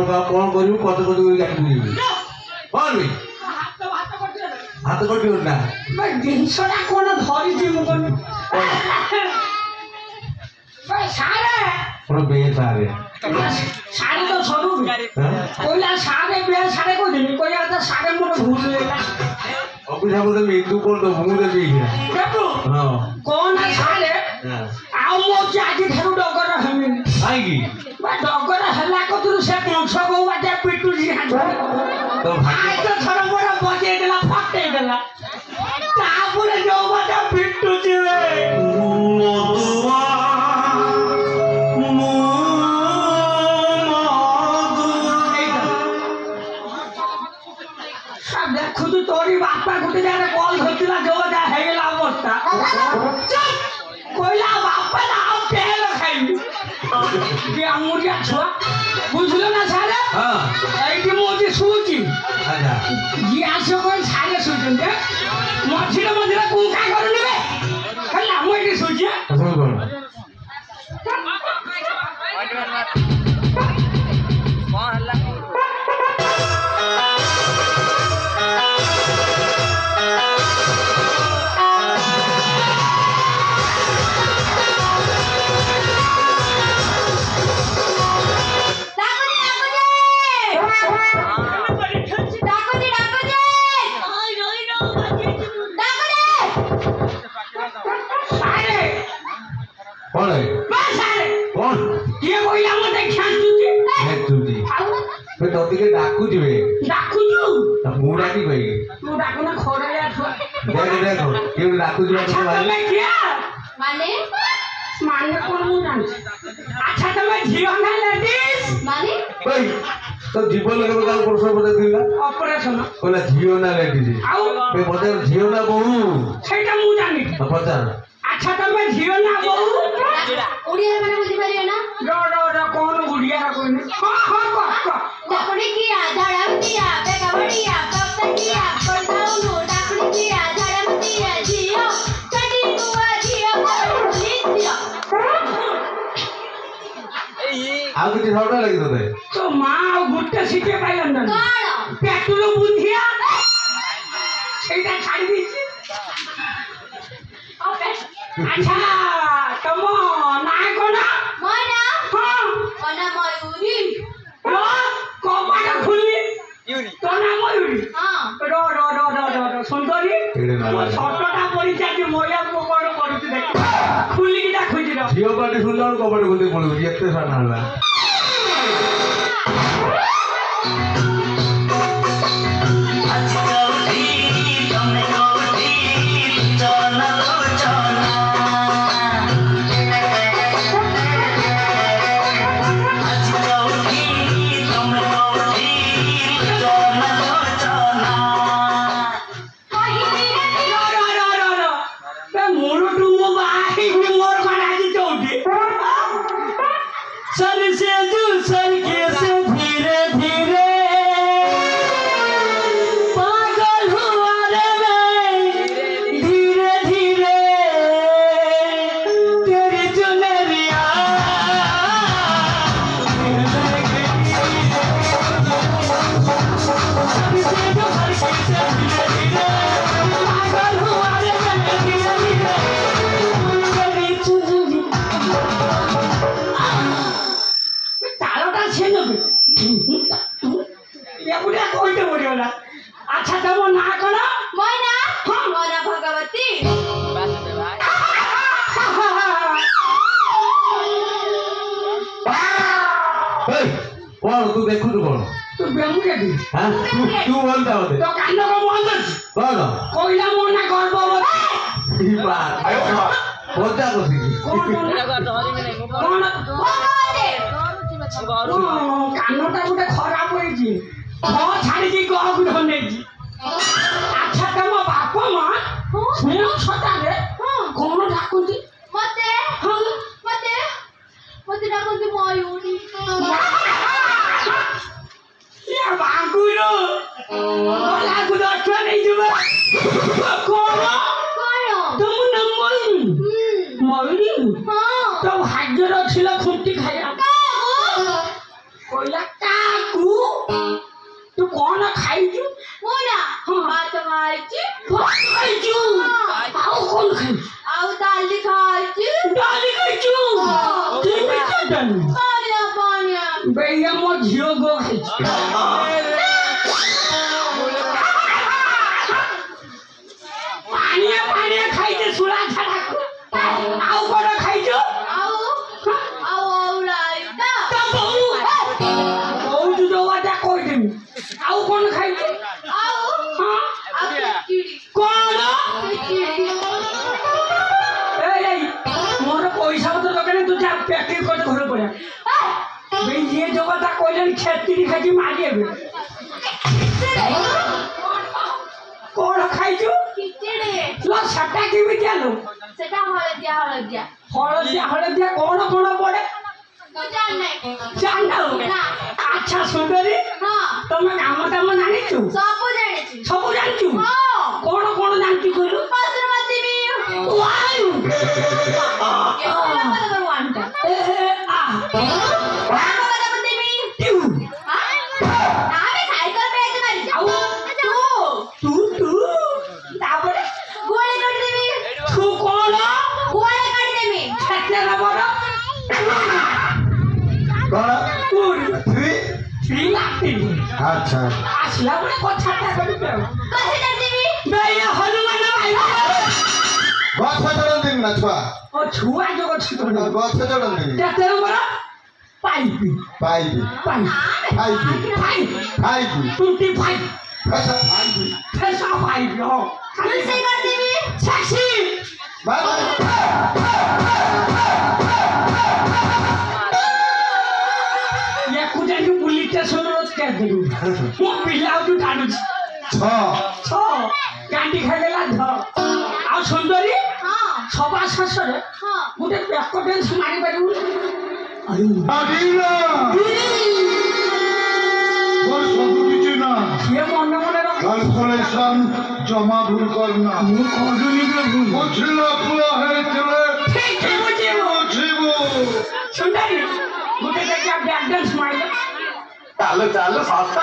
कौन करू कत कत काटी कौन भी हाथ कटी ना जिनसटा कौन धरी बे सारे सारे तो छोड़ू कोइला सारे बे सारे को दिन कोइला तो सारे मोर भूल लेला अभी सब तो हिंदू कौन तो मुंह दे भी देखो हां कौन है सारे आओ मो जाति थारु डगर हमी आएगी बा डगर हला को तू से कंस को बाटे पिटू जी हाथ तो भाई तो थोड़ा बड़ा बजे देला फटे देला तापुरे जो बाटे पिटू जी मधुआ खुद तोरी बापा गुटे जाने कॉल होतिला जो जा हेला अवस्था कोइला बापा ना आओ तेल खाई के अमुरिया छुआ बुझलो ना सारे हां एटी मोती सूची अच्छा गियासो कोई सारे सूचन दे मछिले मछिले कुका करनी बे खला मोटी सूची असो कोन कौन हल्ला कौन है कौन ये कोइला मते खांचुची खांचुची पे तो के डाकू दिबे डाकू जू त मुडा की भाई तू डाकू ना खोरया छुआ देखो ये डाकू दिबे तो भाई क्या माने माने कोन मु जान अच्छा तमे झियो ना लेडीज माने भाई तो जीवन लगे का पुरुष बता दिला ऑपरेशन कोला झियो ना लेडीज आउ पे बता झियो ना बहु सेटा मु जानी पता अच्छा तमे झियो ना बहु उड़िया माने बुझी पारियो ना डो कौन उड़िया रा कोई नहीं हां को डाकुड़ी किया धड़म दिया बेगवड़िया कब किया करताऊ नो डाकुड़ी किया धड़म दिया जियो कटी कुआ जियो बोली जियो आ किती सावडा लगी तोते तो मां गुट्टे सिके पाइलन ना कोण पेटुलो बुंधिया सेटा छाड़ी दीची ओके अच्छा तुम नाय कोना मोना हां कोना मयूरी रो कपाटा खुली यूरी तो ना मयूरी हां रो सुंदरी एडे ना छोटटा परिचा के मोया को कोन करूती देख खुली किटा खुजी रो झियो पाटी सुनला कपाट खुली पळू एते साना हला अच्छा तब ना करो मोना मोना भगवती कौन तू देखु तू कौन तू बेमुरे दी हां तू बोलता होते तो कान को बंद कौन कोइला मोना गर्भवती ई बात आयो बोलता कोसी कौन कानटा गोटे खराब होइची न छाड़ी जी गह गुड नेजी अच्छा तम बाप मां सुनो सता रे कौन डाकुती मते मते मते डाकुती मयूरी ये बांकुरो बोला गुड अच्छा नहीं जुबा कौन तुम नंबर मयूरी हां तो हाजर छिला खुंटी खाया कोइला का ଶୁଳା ଛାଡା ଆଉ କଣ ଖାଇଛୁ ଆଉ ଲାଇଟା ତ ବହୁତ ଯୋଉଟା କହିଦେମି ଆଉ କଣ ଖାଇଛୁ ଆଉ ହଁ ଖିଚିଡି କଣ ଏଇ ମୋର ପଇସା ପତ୍ର ଦରକାର ତୁ ଯା ପ୍ୟାକିଂ କରି ଘରେ ପଡିଆ ଇଏ ଯୋଉଟା କହିଲେନି ଖେତିରି ଖାଇକି ମାରି ଏବେ କଣ ଖାଇଛୁ ଖିଚିଡି ସେଟା କେମିତି ଆଲୁ ସେଟା ହଳଦିଆ ହଳଦିଆ କଣ କଣ ପଡେ ତୁ ଜାଣିନେ ଜାଣିନାଉ ନା ଆଚ୍ଛା ସୁନ୍ଦରୀ ହଁ ତମେ କାମ ଜାଣିଛୁ ସବୁ ଜାଣିଛି ସବୁ ଜାଣିଛୁ ହଁ କଣ କଣ ଜାଣିଛୁ କହିଲୁ ବସୁମତୀ ବି ୱାଉ ନମ୍ବର 1 ଟା ବସୁମତୀ ବି ଟିଉ ଆମେ ସାଇକେଲ ପେଜ ମାରିଛୁ ଆଉ ତୁ ତୁ ତାପରେ ଗୋଳି କରିଦେବି ତୁ କଣ ଗୋଳି କରିଦେବି କେତେ ନମ୍ବର କଣ ପୁରୀ 3 ଲାখ ଆଚ୍ଛା ଆସିଲା ବେଳେ କଥାଟା କରିବେ ଆଉ କସି କରିଦେବି ବେୟ ହନୁମାନ ଭାଇ ଗଛ ଚଢନ୍ତିନି ନା ଛୁଆ ଓ ଛୁଆ ଯୋଉ ଅଛି ତ ଗଛ ଚଢନ୍ତିନି କେତେ ନମ୍ବର ପାଇପି ପାଇବି ଖାଇବି 25 ଫେସା ଖାଇବି ଫେସା ପାଇପି ହଁ ରୋଷେଇ କରିଦେବି ସାକ୍ଷୀ ଏକୁଟାକୁ ବୁଲି ଷ୍ଟେସନର କେତେ ମୁଁ ପିଲାକୁ ଟାଣୁଛି 6 ଗାଣ୍ଡି ଖାଇଦେଲା ଧ ଆଉ ସୁନ୍ଦରୀ ହଁ ସଭା ଶେଷରେ ହଁ ଗୋଟେ ପ୍ୟାକ ଡ୍ୟାନ୍ସ ମାରିପାରିବୁ ସିଏ ମନେ ମନେ ক্যালকুলেশন জমা ভুল কর না ମୁଁ କରୁନି ବେ ଭୁଲ বুঝিল পুরা হয়েছিল ଠିକ ବୁଝିବୁ বুঝিব ସୁନ୍ଦରୀ ଗୋଟେ ଦେଖିଆ ବ୍ୟାକ୍ ଡ୍ୟାନ୍ସ ମାରିଲେ ଚାଲ ଚାଲ ସସ୍ତା